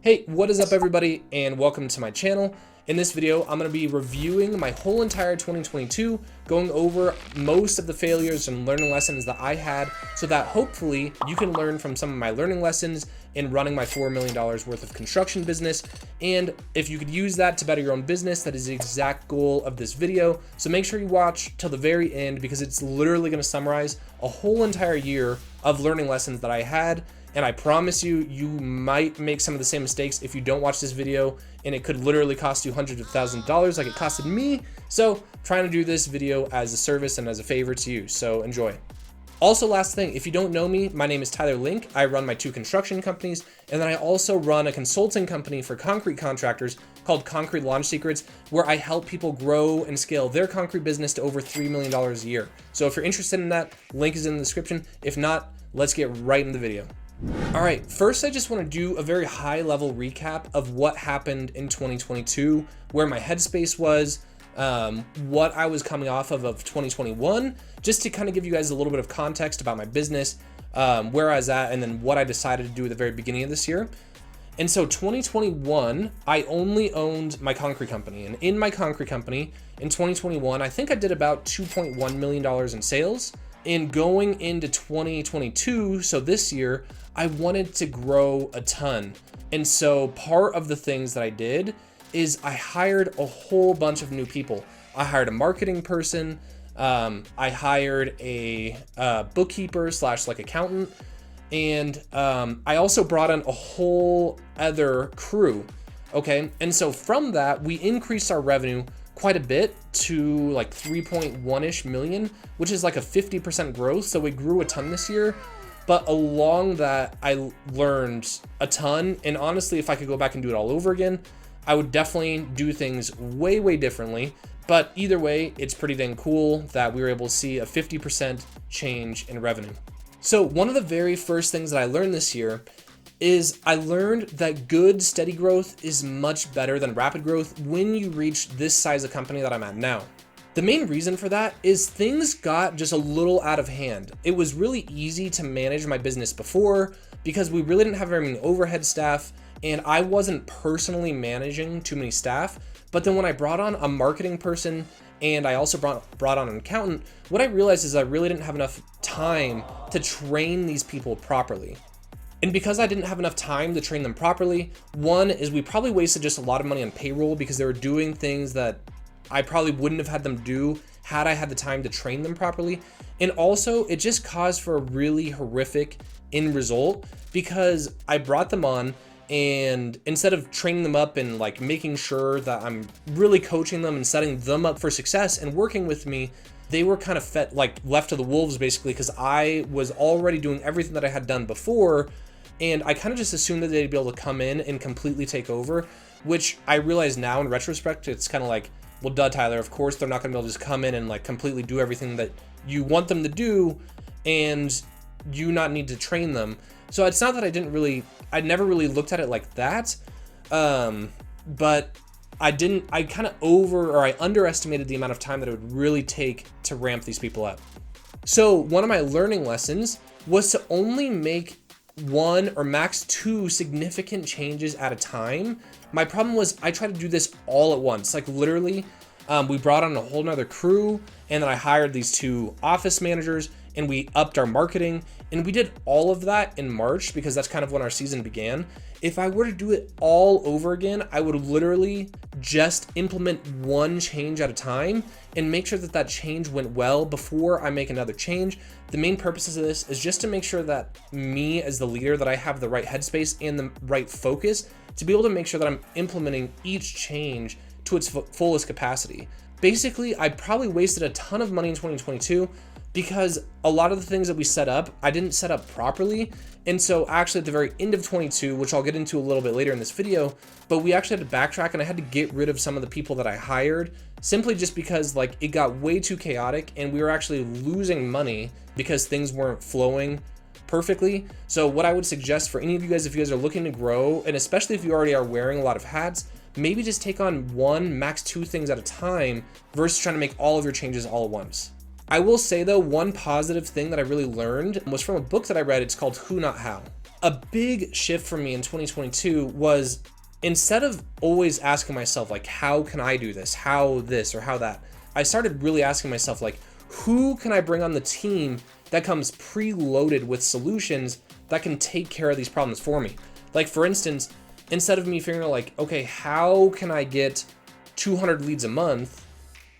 Hey, what is up everybody, and welcome to my channel. In this video, I'm going to be reviewing my whole entire 2022, going over most of the failures and learning lessons that I had so that hopefully you can learn from some of my learning lessons in running my $4 million worth of construction business. And if you could use that to better your own business, that is the exact goal of this video. So make sure you watch till the very end because it's literally going to summarize a whole entire year of learning lessons that I had. And I promise you, you might make some of the same mistakes if you don't watch this video, and it could literally cost you hundreds of thousands of dollars like it costed me. So trying to do this video as a service and as a favor to you, so enjoy. Also, last thing, if you don't know me, my name is Tyler Link. I run my 2 construction companies, and then I also run a consulting company for concrete contractors called Concrete Launch Secrets, where I help people grow and scale their concrete business to over $3 million a year. So if you're interested in that, link is in the description. If not, let's get right in the video. All right, first I just want to do a very high level recap of what happened in 2022, where my headspace was, what I was coming off of 2021, just to kind of give you guys a little bit of context about my business, where I was at, and then what I decided to do at the very beginning of this year. And so 2021, I only owned my concrete company. And in my concrete company in 2021, I think I did about $2.1 million in sales. And going into 2022, so this year, I wanted to grow a ton. And so part of the things that I did is I hired a whole bunch of new people. I hired a marketing person. I hired a bookkeeper / like accountant. And I also brought in a whole other crew. Okay. And so from that, we increased our revenue quite a bit to like 3.1-ish million, which is like a 50% growth. So we grew a ton this year. But along that, I learned a ton. And honestly, if I could go back and do it all over again, I would definitely do things way, way differently. But either way, it's pretty dang cool that we were able to see a 50% change in revenue. So one of the very first things that I learned this year is I learned that good, steady growth is much better than rapid growth when you reach this size of company that I'm at now. The main reason for that is things got just a little out of hand. It was really easy to manage my business before because we really didn't have very many overhead staff and I wasn't personally managing too many staff. But then when I brought on a marketing person and I also brought on an accountant, what I realized is I really didn't have enough time to train these people properly. And because I didn't have enough time to train them properly, one is we probably wasted just a lot of money on payroll because they were doing things that I probably wouldn't have had them do had I had the time to train them properly. And also it just caused for a really horrific end result because I brought them on and instead of training them up and like making sure that I'm really coaching them and setting them up for success and working with me, they were kind of left to the wolves basically because I was already doing everything that I had done before. And I kind of just assumed that they'd be able to come in and completely take over, which I realize now in retrospect, it's kind of like, well, duh, Tyler, of course they're not gonna be able to just come in and like completely do everything that you want them to do and you not need to train them. So it's not that I never really looked at it like that. But I kind of underestimated the amount of time that it would really take to ramp these people up. So one of my learning lessons was to only make 1 or max 2 significant changes at a time. My problem was I tried to do this all at once. Like literally, we brought on a whole nother crew and then I hired these 2 office managers and we upped our marketing and we did all of that in March because that's kind of when our season began. If I were to do it all over again, I would literally just implement 1 change at a time and make sure that that change went well before I make another change. The main purpose of this is just to make sure that me as the leader, that I have the right headspace and the right focus to be able to make sure that I'm implementing each change to its fullest capacity. Basically, I probably wasted a ton of money in 2022 because a lot of the things that we set up, I didn't set up properly. And so actually at the very end of 22, which I'll get into a little bit later in this video, but we actually had to backtrack and I had to get rid of some of the people that I hired simply just because like it got way too chaotic and we were actually losing money because things weren't flowing perfectly. So what I would suggest for any of you guys, if you guys are looking to grow, and especially if you already are wearing a lot of hats, maybe just take on 1, max 2 things at a time versus trying to make all of your changes all at once. I will say though, one positive thing that I really learned was from a book that I read. It's called Who Not How. A big shift for me in 2022 was, instead of always asking myself, like, how can I do this? How this or how that? I started really asking myself, like, who can I bring on the team that comes preloaded with solutions that can take care of these problems for me? Like, for instance, instead of me figuring out, like, okay, how can I get 200 leads a month?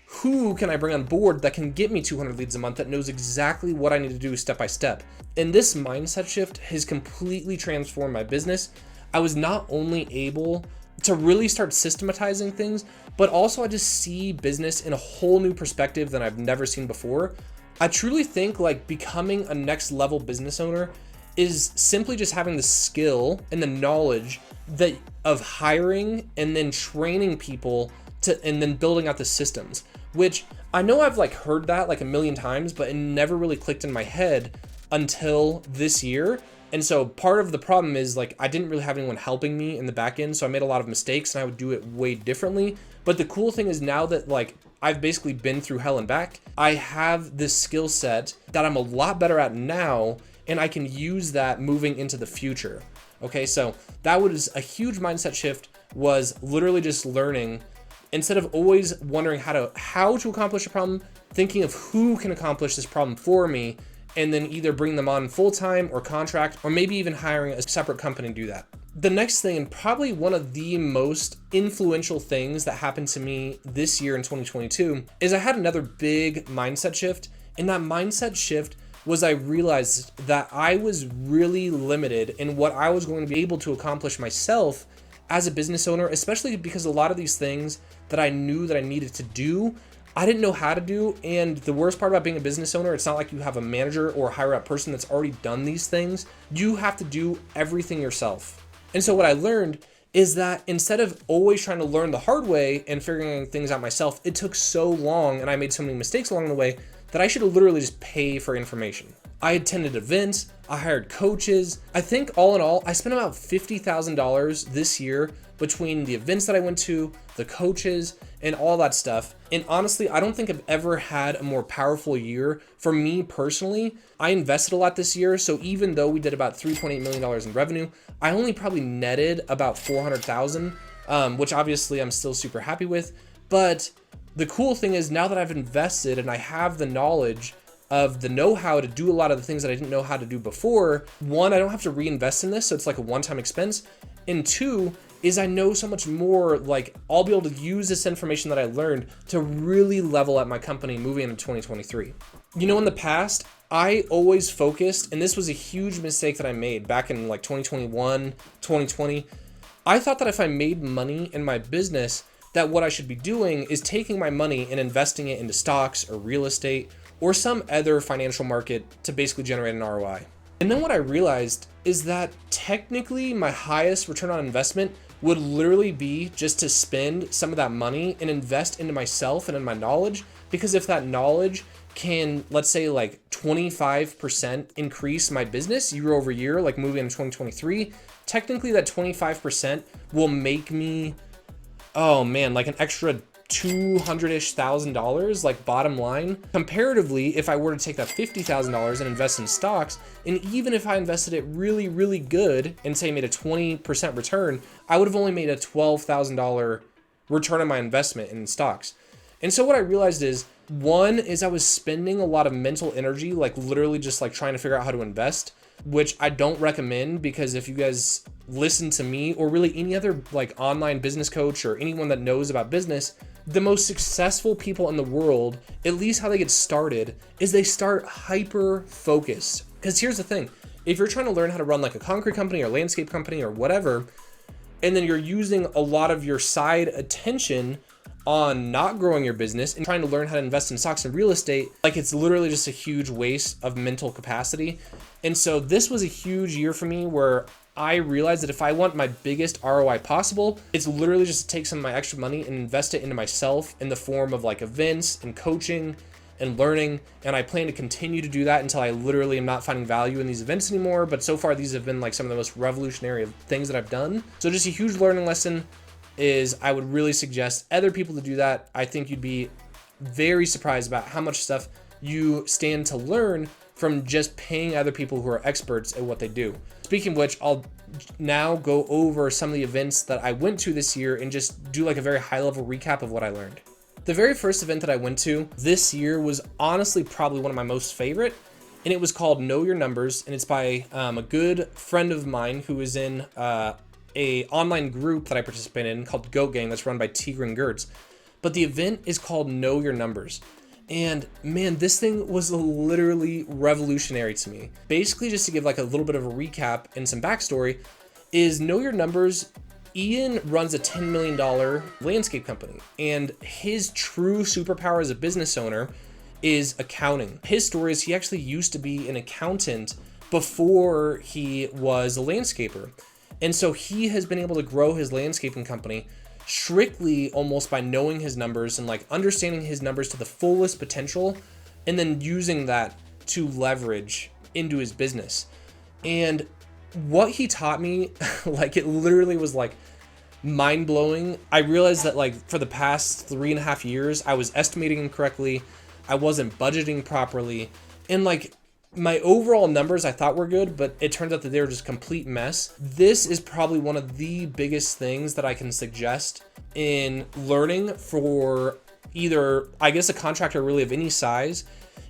Who can I bring on board that can get me 200 leads a month, that knows exactly what I need to do step by step? And this mindset shift has completely transformed my business. I was not only able to really start systematizing things, but also I just see business in a whole new perspective than I've never seen before. I truly think like becoming a next level business owner is simply just having the skill and the knowledge that of hiring and then training people to, and then building out the systems, which I know I've like heard that like a million times, but it never really clicked in my head until this year. And so part of the problem is like I didn't really have anyone helping me in the back end, so I made a lot of mistakes and I would do it way differently. But the cool thing is now that like I've basically been through hell and back, I have this skill set that I'm a lot better at now, and I can use that moving into the future. Okay, so that was a huge mindset shift, was literally just learning, instead of always wondering how to accomplish a problem, thinking of who can accomplish this problem for me, and then either bring them on full-time or contract, or maybe even hiring a separate company to do that. The next thing, and probably one of the most influential things that happened to me this year in 2022, is I had another big mindset shift. And that mindset shift was I realized that I was really limited in what I was going to be able to accomplish myself as a business owner, especially because a lot of these things that I knew that I needed to do, I didn't know how to do. And the worst part about being a business owner, it's not like you have a manager or a higher up person that's already done these things. You have to do everything yourself. And so what I learned is that instead of always trying to learn the hard way and figuring things out myself, it took so long and I made so many mistakes along the way that I should have literally just pay for information. I attended events, I hired coaches. I think all in all, I spent about $50,000 this year between the events that I went to, the coaches, and all that stuff. And honestly, I don't think I've ever had a more powerful year for me personally. I invested a lot this year, so even though we did about $3.8 million in revenue, I only probably netted about $400,000, which obviously I'm still super happy with. But the cool thing is now that I've invested and I have the knowledge of the know-how to do a lot of the things that I didn't know how to do before, one, I don't have to reinvest in this, so it's like a one-time expense. And two, is I know so much more, like I'll be able to use this information that I learned to really level up my company moving into 2023. You know, in the past, I always focused, and this was a huge mistake that I made back in like 2021, 2020. I thought that if I made money in my business, that what I should be doing is taking my money and investing it into stocks or real estate or some other financial market to basically generate an ROI. And then what I realized is that technically my highest return on investment would literally be just to spend some of that money and invest into myself and in my knowledge. Because if that knowledge can, let's say like 25% increase my business year over year, like moving into 2023, technically that 25% will make me, oh man, like an extra $200-ish thousand, like bottom line. Comparatively, if I were to take that $50,000 and invest in stocks, and even if I invested it really, really good and say made a 20% return, I would have only made a $12,000 return on my investment in stocks. And so what I realized is, one is I was spending a lot of mental energy, like literally just like trying to figure out how to invest, which I don't recommend, because if you guys listen to me or really any other like online business coach or anyone that knows about business, the most successful people in the world, at least how they get started, is they start hyper focused. Because here's the thing, if you're trying to learn how to run like a concrete company or landscape company or whatever, and then you're using a lot of your side attention on not growing your business and trying to learn how to invest in stocks and real estate, like it's literally just a huge waste of mental capacity. And so this was a huge year for me where I realized that if I want my biggest ROI possible, it's literally just to take some of my extra money and invest it into myself in the form of like events and coaching and learning. And I plan to continue to do that until I literally am not finding value in these events anymore. But so far, these have been like some of the most revolutionary things that I've done. So just a huge learning lesson is I would really suggest other people to do that. I think you'd be very surprised about how much stuff you stand to learn from just paying other people who are experts at what they do. Speaking of which, I'll now go over some of the events that I went to this year and just do like a very high level recap of what I learned. The very first event that I went to this year was honestly probably one of my most favorite, and it was called Know Your Numbers, and it's by a good friend of mine who is in a online group that I participate in called Goat Gang that's run by Tigran Gertz. But the event is called Know Your Numbers. And man, this thing was literally revolutionary to me. Basically, just to give like a little bit of a recap and some backstory, is Know Your Numbers, Ian runs a $10 million landscape company, and his true superpower as a business owner is accounting. His story is he actually used to be an accountant before he was a landscaper. And so he has been able to grow his landscaping company strictly almost by knowing his numbers and like understanding his numbers to the fullest potential, and then using that to leverage into his business. And what he taught me, like it literally was like mind blowing. I realized that like for the past 3.5 years, I was estimating incorrectly. I wasn't budgeting properly. And like my overall numbers I thought were good, but it turns out that they were just a complete mess. This is probably one of the biggest things that I can suggest in learning for either, I guess, a contractor really of any size,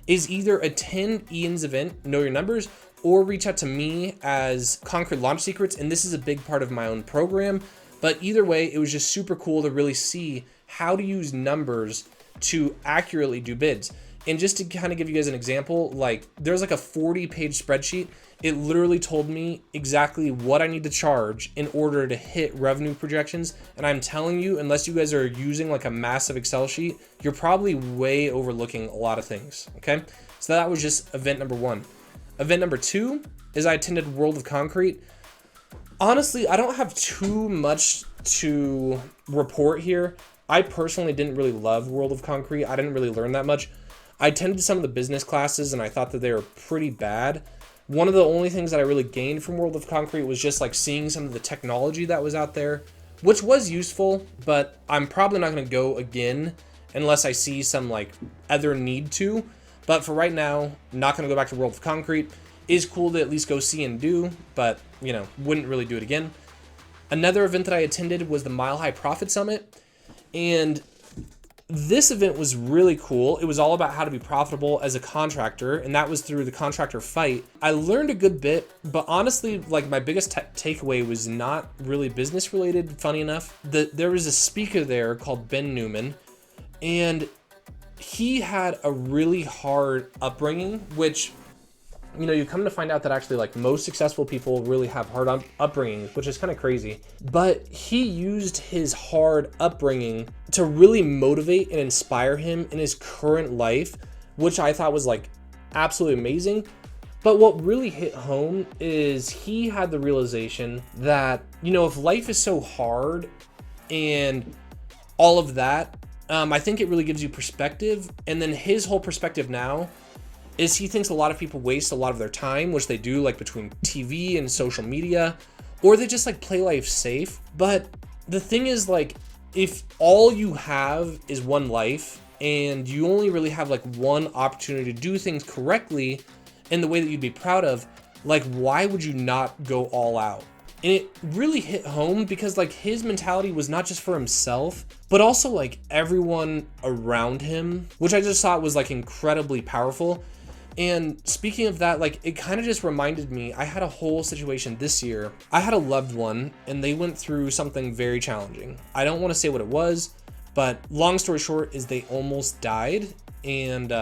is either attend Ian's event, Know Your Numbers, or reach out to me as Concrete Launch Secrets. And this is a big part of my own program. But either way, it was just super cool to really see how to use numbers to accurately do bids. And just to kind of give you guys an example, like there's like a 40-page spreadsheet. It literally told me exactly what I need to charge in order to hit revenue projections. And I'm telling you, unless you guys are using like a massive Excel sheet, you're probably way overlooking a lot of things, okay? So that was just event number one. Event number two is I attended World of Concrete. Honestly, I don't have too much to report here. I personally didn't really love World of Concrete. I didn't really learn that much. I attended some of the business classes and I thought that they were pretty bad. One of the only things that I really gained from World of Concrete was just like seeing some of the technology that was out there, which was useful, but I'm probably not going to go again unless I see some like other need to. But for right now, not going to go back to World of Concrete. Is cool to at least go see and do, but you know, wouldn't really do it again. Another event that I attended was the Mile High Profit Summit, and this event was really cool. It was all about how to be profitable as a contractor, and that was through the contractor fight. I learned a good bit, but honestly, like my biggest takeaway was not really business related, funny enough. There was a speaker there called Ben Newman, and he had a really hard upbringing, which, you know, you come to find out that actually like most successful people really have hard upbringings, which is kind of crazy. But he used his hard upbringing to really motivate and inspire him in his current life, which I thought was like absolutely amazing. But what really hit home is he had the realization that, you know, if life is so hard and all of that, I think it really gives you perspective. And then his whole perspective now is he thinks a lot of people waste a lot of their time, which they do, like between TV and social media, or they just like play life safe. But the thing is, like, if all you have is one life and you only really have like one opportunity to do things correctly in the way that you'd be proud of, like, why would you not go all out? And it really hit home because like his mentality was not just for himself, but also like everyone around him, which I just thought was like incredibly powerful. And speaking of that, like it kind of just reminded me, I had a whole situation this year. I had a loved one and they went through something very challenging. I don't want to say what it was, but long story short is they almost died. And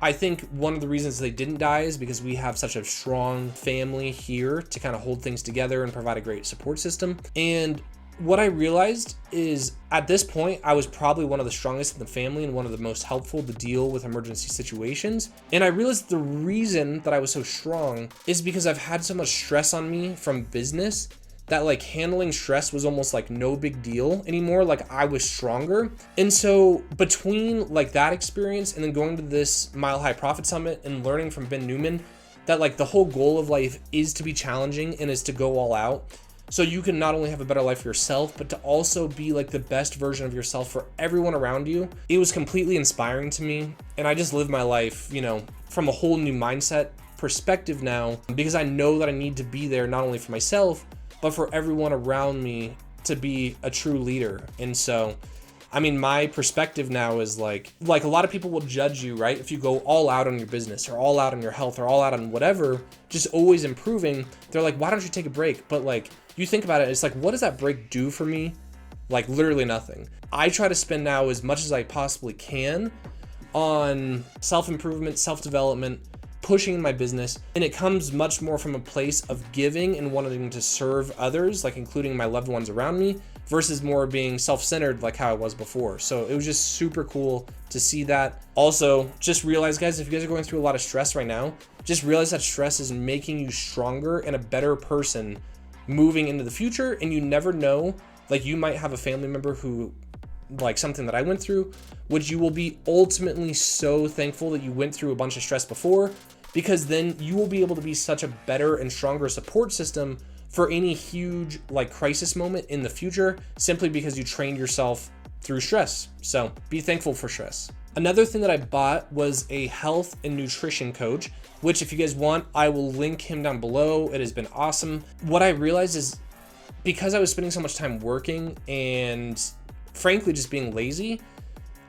I think one of the reasons they didn't die is because we have such a strong family here to kind of hold things together and provide a great support system. And what I realized is at this point, I was probably one of the strongest in the family and one of the most helpful to deal with emergency situations. And I realized the reason that I was so strong is because I've had so much stress on me from business that like handling stress was almost like no big deal anymore. Like I was stronger. And so between like that experience and then going to this Mile High Profit Summit and learning from Ben Newman that like the whole goal of life is to be challenging and is to go all out. So you can not only have a better life for yourself, but to also be like the best version of yourself for everyone around you. It was completely inspiring to me. And I just lived my life, you know, from a whole new mindset perspective now because I know that I need to be there not only for myself, but for everyone around me to be a true leader. And so, I mean, my perspective now is like a lot of people will judge you, right? If you go all out on your business or all out on your health or all out on whatever, just always improving, they're like, why don't you take a break? But like, you think about it, it's like, what does that break do for me? Like literally nothing. I try to spend now as much as I possibly can on self-improvement, self-development, pushing in my business, and it comes much more from a place of giving and wanting to serve others, like including my loved ones around me, versus more being self-centered like how I was before. So it was just super cool to see that. Also, just realize, guys, if you guys are going through a lot of stress right now, just realize that stress is making you stronger and a better person moving into the future. And you never know, like you might have a family member who, like something that I went through, which you will be ultimately so thankful that you went through a bunch of stress before, because then you will be able to be such a better and stronger support system for any huge like crisis moment in the future, simply because you trained yourself through stress. So be thankful for stress. Another thing that I bought was a health and nutrition coach, which if you guys want, I will link him down below. It has been awesome. What I realized is because I was spending so much time working and frankly just being lazy,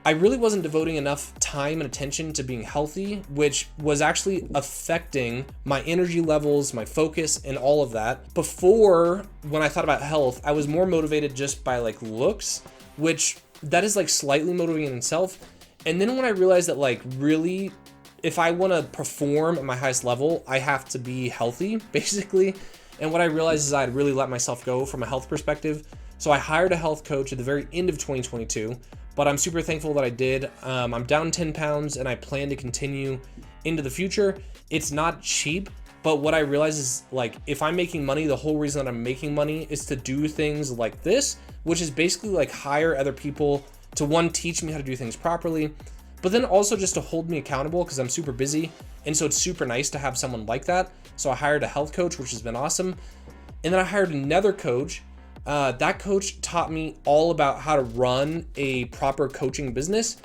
I really wasn't devoting enough time and attention to being healthy, which was actually affecting my energy levels, my focus, and all of that. Before, when I thought about health, I was more motivated just by like looks, which that is like slightly motivating in itself. And then when I realized that like really, if I want to perform at my highest level, I have to be healthy, basically. And what I realized is I'd really let myself go from a health perspective. So I hired a health coach at the very end of 2022. But I'm super thankful that I did. I'm down 10 pounds and I plan to continue into the future. It's not cheap, but what I realize is like, if I'm making money, the whole reason that I'm making money is to do things like this, which is basically like hire other people to one, teach me how to do things properly, but then also just to hold me accountable because I'm super busy. And so it's super nice to have someone like that. So I hired a health coach, which has been awesome. And then I hired another coach. That coach taught me all about how to run a proper coaching business.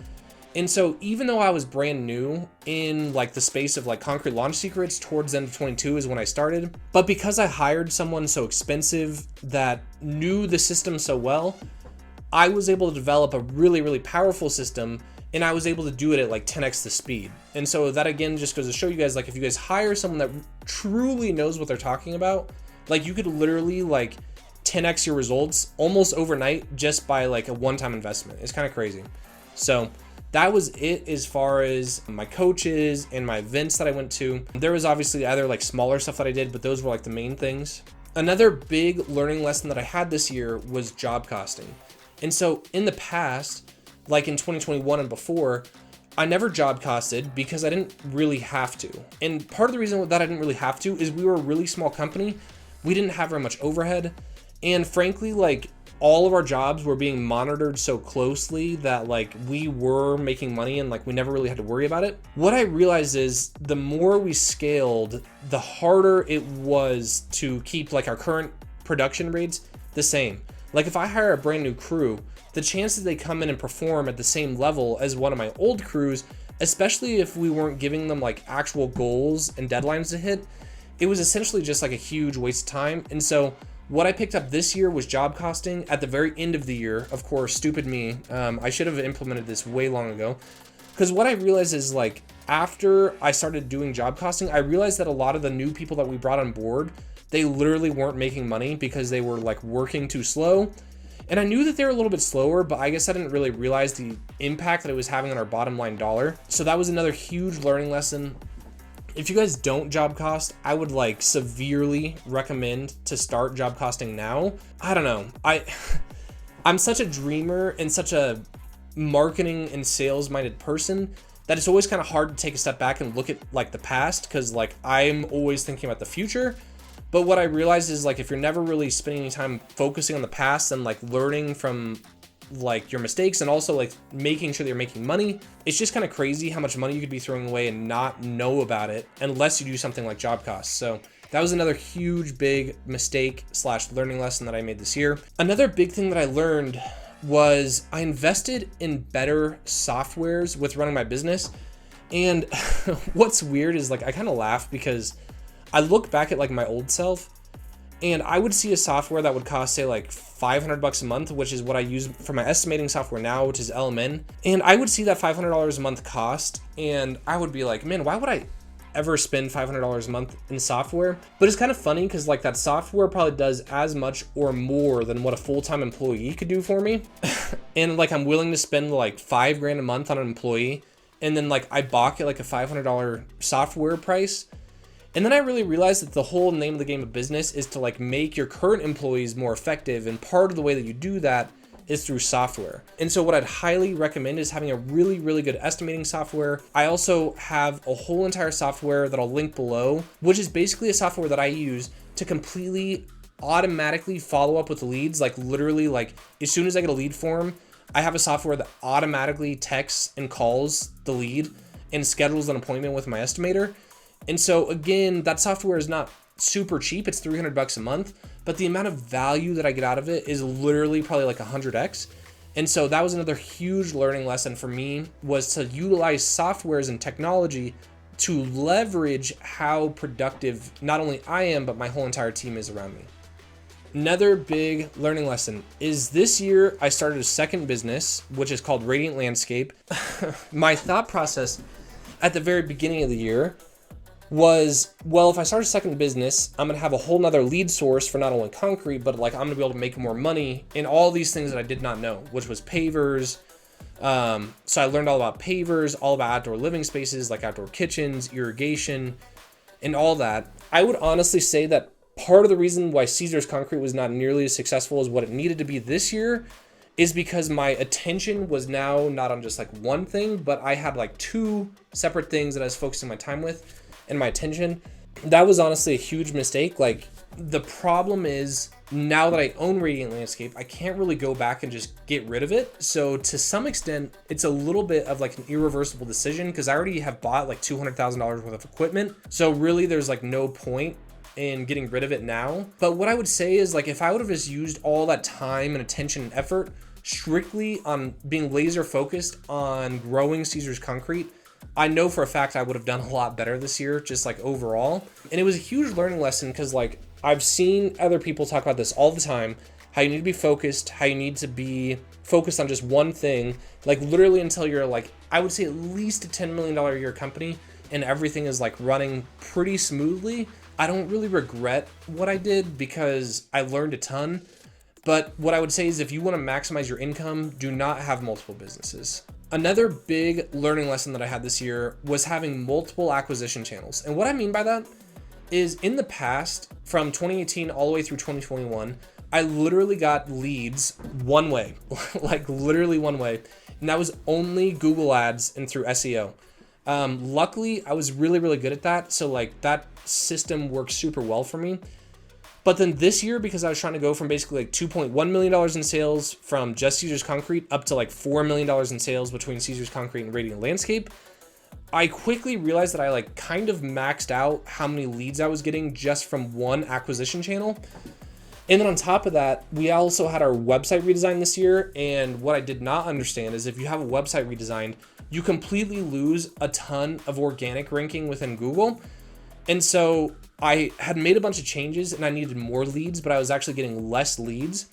And so even though I was brand new in like the space of like concrete launch secrets, towards the end of 22 is when I started. But because I hired someone so expensive that knew the system so well, I was able to develop a really, really powerful system, and I was able to do it at like 10x the speed. And so that again just goes to show you guys, like if you guys hire someone that truly knows what they're talking about, like you could literally like 10x your results almost overnight just by like a one-time investment. It's kind of crazy. So that was it as far as my coaches and my events that I went to. There was obviously other like smaller stuff that I did, but those were like the main things. Another big learning lesson that I had this year was job costing. And so in the past, like in 2021 and before, I never job costed because I didn't really have to. And part of the reason that I didn't really have to is we were a really small company. We didn't have very much overhead. And frankly, like all of our jobs were being monitored so closely that like we were making money and like we never really had to worry about it. What I realized is the more we scaled, the harder it was to keep like our current production rates the same. Like if I hire a brand new crew, the chances they come in and perform at the same level as one of my old crews, especially if we weren't giving them like actual goals and deadlines to hit, it was essentially just like a huge waste of time. And so what I picked up this year was job costing at the very end of the year. Of course, stupid me. I should have implemented this way long ago. Because what I realized is like after I started doing job costing, I realized that a lot of the new people that we brought on board, they literally weren't making money because they were like working too slow. And I knew that they were a little bit slower, but I guess I didn't really realize the impact that it was having on our bottom line dollar. So that was another huge learning lesson. If you guys don't job cost, I would like severely recommend to start job costing now. I don't know. I'm such a dreamer and such a marketing and sales minded person that it's always kind of hard to take a step back and look at like the past, because like I'm always thinking about the future. But what I realized is like if you're never really spending any time focusing on the past and like learning from like your mistakes and also like making sure that you're making money, it's just kind of crazy how much money you could be throwing away and not know about it unless you do something like job costs. So that was another huge big mistake / learning lesson that I made this year. Another big thing that I learned was I invested in better softwares with running my business. And what's weird is like, I kind of laugh because I look back at like my old self and I would see a software that would cost say like $500 a month, which is what I use for my estimating software now, which is LMN. And I would see that $500 a month cost and I would be like, man, why would I ever spend $500 a month in software? But it's kind of funny because like that software probably does as much or more than what a full-time employee could do for me. And like, I'm willing to spend like $5,000 a month on an employee. And then like I balk at like a $500 software price. And then I really realized that the whole name of the game of business is to like make your current employees more effective. And part of the way that you do that is through software. And so what I'd highly recommend is having a really, really good estimating software. I also have a whole entire software that I'll link below, which is basically a software that I use to completely automatically follow up with leads. Like literally, like as soon as I get a lead form, I have a software that automatically texts and calls the lead and schedules an appointment with my estimator. And so again, that software is not super cheap. It's $300 a month, but the amount of value that I get out of it is literally probably like 100x. And so that was another huge learning lesson for me, was to utilize softwares and technology to leverage how productive not only I am, but my whole entire team is around me. Another big learning lesson is this year I started a second business, which is called Radiant Landscape. My thought process at the very beginning of the year was, well, if I start a second business, I'm gonna have a whole nother lead source for not only concrete, but like I'm gonna be able to make more money in all these things that I did not know, which was pavers. So I learned all about pavers, all about outdoor living spaces, like outdoor kitchens, irrigation, and all that. I would honestly say that part of the reason why Caesar's Concrete was not nearly as successful as what it needed to be this year is because my attention was now not on just like one thing, but I had like two separate things that I was focusing my time with and my attention. That was honestly a huge mistake. Like the problem is now that I own Radiant Landscape, I can't really go back and just get rid of it. So to some extent, it's a little bit of like an irreversible decision because I already have bought like $200,000 worth of equipment. So really there's like no point in getting rid of it now. But what I would say is like, if I would have just used all that time and attention and effort strictly on being laser focused on growing Caesar's Concrete, I know for a fact I would have done a lot better this year, just like overall. And it was a huge learning lesson because like I've seen other people talk about this all the time, how you need to be focused, how you need to be focused on just one thing, like literally until you're like, I would say at least a $10 million a year company and everything is like running pretty smoothly. I don't really regret what I did because I learned a ton. But what I would say is if you want to maximize your income, do not have multiple businesses. Another big learning lesson that I had this year was having multiple acquisition channels. And what I mean by that is in the past, from 2018 all the way through 2021, I literally got leads one way, like literally one way. And that was only Google ads and through SEO. Luckily, I was really, really good at that. So like that system worked super well for me. But then this year, because I was trying to go from basically like $2.1 million in sales from just Caesar's Concrete up to like $4 million in sales between Caesar's Concrete and Radiant Landscape, I quickly realized that I like kind of maxed out how many leads I was getting just from one acquisition channel. And then on top of that, we also had our website redesigned this year. And what I did not understand is if you have a website redesigned, you completely lose a ton of organic ranking within Google. And so I had made a bunch of changes and I needed more leads, but I was actually getting less leads.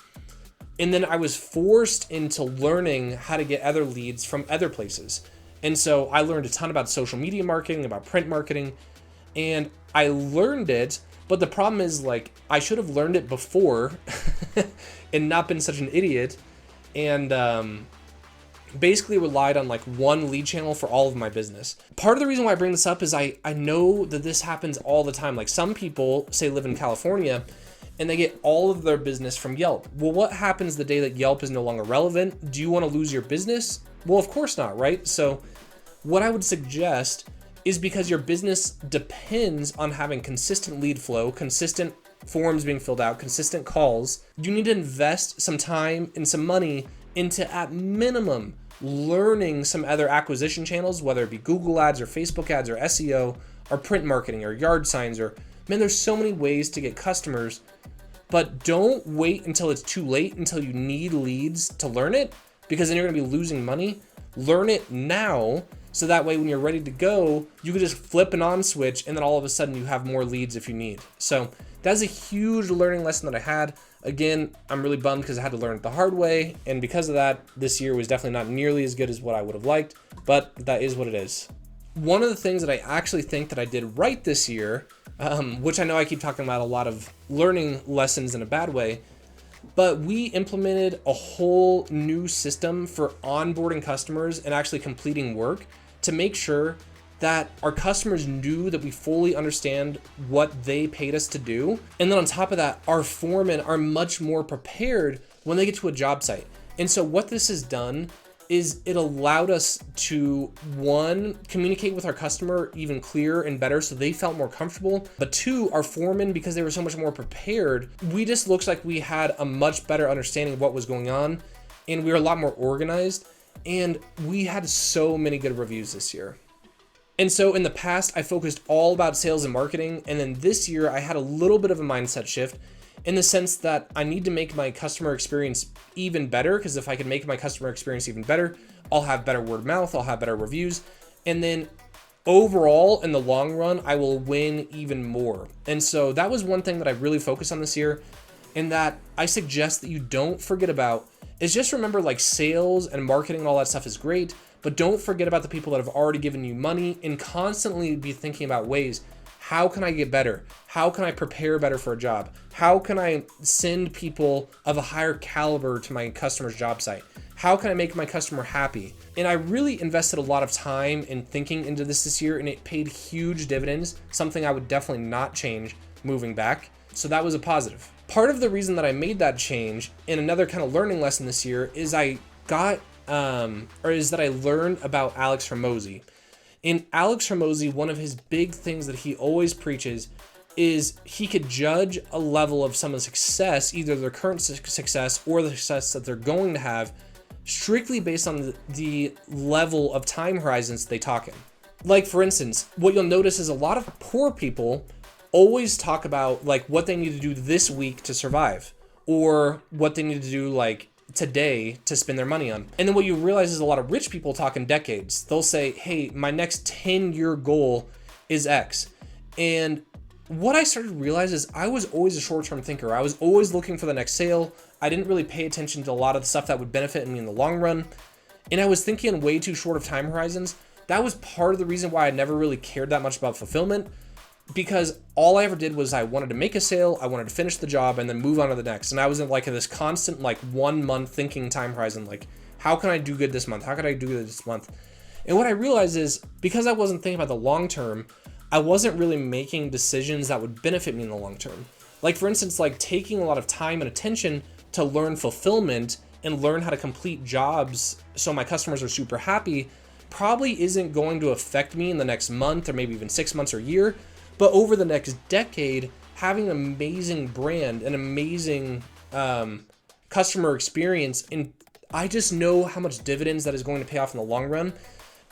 And then I was forced into learning how to get other leads from other places. And so I learned a ton about social media marketing, about print marketing, and I learned it. But the problem is like, I should have learned it before and not been such an idiot. And, basically relied on like one lead channel for all of my business. Part of the reason why I bring this up is I know that this happens all the time. Like some people say live in California and they get all of their business from Yelp. Well, what happens the day that Yelp is no longer relevant? Do you want to lose your business? Well, of course not, right? So what I would suggest is because your business depends on having consistent lead flow, consistent forms being filled out, consistent calls, you need to invest some time and some money into, at minimum, learning some other acquisition channels, whether it be Google ads or Facebook ads or SEO or print marketing or yard signs or, man, there's so many ways to get customers, but don't wait until it's too late, until you need leads to learn it, because then you're gonna be losing money. Learn it now, So that way, when you're ready to go, you can just flip an on switch and then all of a sudden you have more leads if you need. So that's a huge learning lesson that I had. Again, I'm really bummed because I had to learn it the hard way. And because of that, this year was definitely not nearly as good as what I would have liked, but that is what it is. One of the things that I actually think that I did right this year, which I know I keep talking about a lot of learning lessons in a bad way, but we implemented a whole new system for onboarding customers and actually completing work to make sure that our customers knew that we fully understand what they paid us to do. And then on top of that, our foremen are much more prepared when they get to a job site. And so what this has done is it allowed us to, one, communicate with our customer even clearer and better so they felt more comfortable. But two, our foremen, because they were so much more prepared, we just looks like we had a much better understanding of what was going on, and we were a lot more organized, and we had so many good reviews this year. And so in the past, I focused all about sales and marketing, and then this year I had a little bit of a mindset shift in the sense that I need to make my customer experience even better, because if I can make my customer experience even better, I'll have better word of mouth, I'll have better reviews, and then overall, in the long run, I will win even more. And so that was one thing that I really focused on this year, and that I suggest that you don't forget about is just remember, like, sales and marketing and all that stuff is great, but don't forget about the people that have already given you money, and constantly be thinking about ways, how can I get better? How can I prepare better for a job? How can I send people of a higher caliber to my customer's job site? How can I make my customer happy? And I really invested a lot of time in thinking into this year, and it paid huge dividends, something I would definitely not change moving back. So that was a positive. Part of the reason that I made that change, and another kind of learning lesson this year, is that I learned about Alex Hormozi. In Alex Hormozi, one of his big things that he always preaches is he could judge a level of someone's success, either their current success or the success that they're going to have, strictly based on the level of time horizons they talk in. Like, for instance, what you'll notice is a lot of poor people always talk about, like, what they need to do this week to survive, or what they need to do, like, today to spend their money on. And then what you realize is a lot of rich people talk in decades. They'll say, hey, my next 10-year goal is X. And what I started to realize is I was always a short-term thinker. I was always looking for the next sale. I didn't really pay attention to a lot of the stuff that would benefit me in the long run. And I was thinking way too short of time horizons. That was part of the reason why I never really cared that much about fulfillment, because all I ever did was I wanted to make a sale, I wanted to finish the job, and then move on to the next. And I was in like this constant, like, 1 month thinking time horizon, like, how can I do good this month? How can I do good this month? And what I realized is, because I wasn't thinking about the long term, I wasn't really making decisions that would benefit me in the long term. Like, for instance, like taking a lot of time and attention to learn fulfillment and learn how to complete jobs so my customers are super happy probably isn't going to affect me in the next month or maybe even 6 months or year. But over the next decade, having an amazing brand, an amazing customer experience, and I just know how much dividends that is going to pay off in the long run.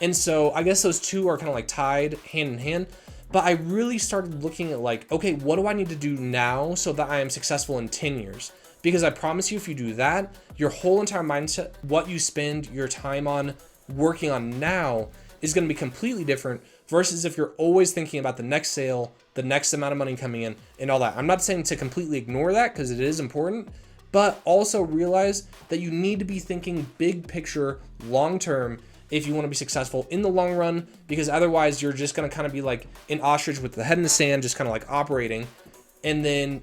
And so I guess those two are kind of like tied hand in hand. But I really started looking at, like, okay, what do I need to do now so that I am successful in 10 years? Because I promise you, if you do that, your whole entire mindset, what you spend your time on working on now, is going to be completely different versus if you're always thinking about the next sale, the next amount of money coming in, and all that. I'm not saying to completely ignore that, because it is important, but also realize that you need to be thinking big picture, long term, if you want to be successful in the long run, because otherwise you're just going to kind of be like an ostrich with the head in the sand, just kind of like operating, and then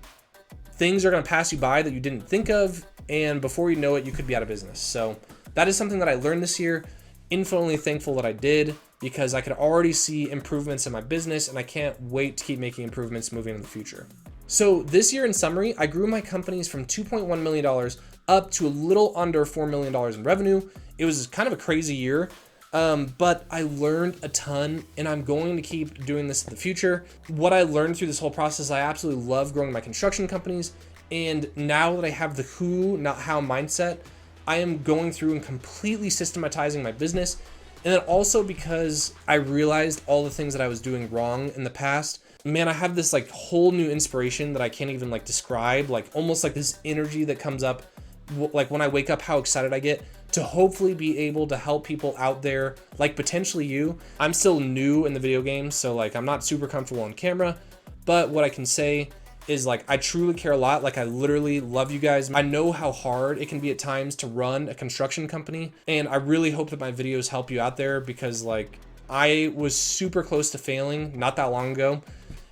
things are going to pass you by that you didn't think of, and before you know it, you could be out of business. So that is something that I learned this year. Infinitely thankful that I did, because I could already see improvements in my business, and I can't wait to keep making improvements moving in the future. So this year, in summary, I grew my companies from $2.1 million up to a little under $4 million in revenue. It was kind of a crazy year, but I learned a ton, and I'm going to keep doing this in the future. What I learned through this whole process, I absolutely love growing my construction companies, and now that I have the who, not how mindset, I am going through and completely systematizing my business. And then also because I realized all the things that I was doing wrong in the past, man, I have this like whole new inspiration that I can't even like describe, like almost like this energy that comes up, like when I wake up, how excited I get to hopefully be able to help people out there, like potentially you. I'm still new in the video game, so like I'm not super comfortable on camera, but what I can say is like I truly care a lot. Like I literally love you guys. I know how hard it can be at times to run a construction company, and I really hope that my videos help you out there, because like I was super close to failing not that long ago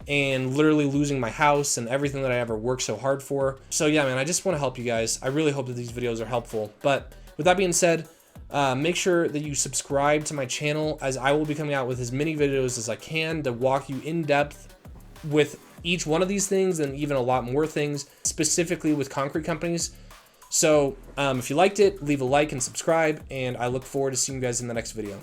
and literally losing my house and everything that I ever worked so hard for. So yeah, man, I just want to help you guys. I really hope that these videos are helpful. But with that being said, make sure that you subscribe to my channel, as I will be coming out with as many videos as I can to walk you in depth with each one of these things, and even a lot more things specifically with concrete companies. So if you liked it, leave a like and subscribe, and I look forward to seeing you guys in the next video.